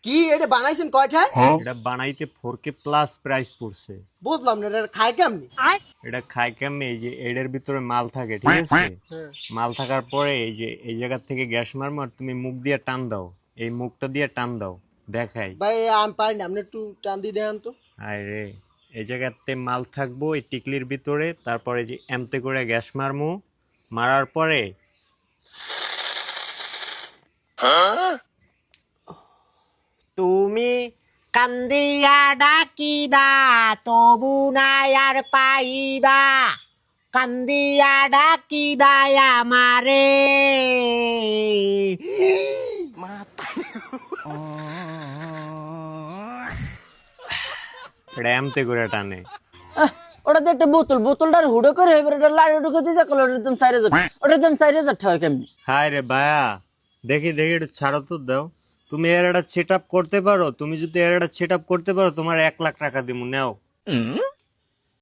কি এটা বানাইছেন কয়টায়? এটা বানাইতে 4K প্লাস প্রাইস পড়ছে। বুঝলাম না, এটা খায় কেমনি? এটা খাই কেমনে, এই যে এটার ভিতরে মাল থাকে, ঠিক আছে? মাল থাকার পরে এই যে এই জায়গা থেকে গ্যাস মারমো আর তুমি মুখ দিয়ে টান দাও, এই মুখটা দিয়ে টান দাও, দেখাই। ভাই আমি পারি না, আপনি একটু টান দিয়ে দেন তো। আরে এই জায়গাতে মাল থাকবো এই টিকলির ভিতরে, তারপরে যে এমতে করে গ্যাস মারমু, মারার পরে তুমি কান্দিয়া ডাকিবা তবু নাই আর পাইবা, কান্দিয়া ডাকিবা আমারে। এটা এমতে করে টানে। ওটা তো একটা বোতল, বোতলটার হুড়ো করে এবার এটা লাড়ি ঢুকে দিয়ে যাক, ওটার দাম 4,000, ওটার দাম 4,000 টাকা কেমনি? হায় রে ভাইয়া, দেখি দেখি একটু ছাড়ো তো দাও। তুমি এর একটা সেট আপ করতে পারো? তুমি যদি এর একটা সেট আপ করতে পারো তোমার 1 লাখ টাকা দিব, নাও।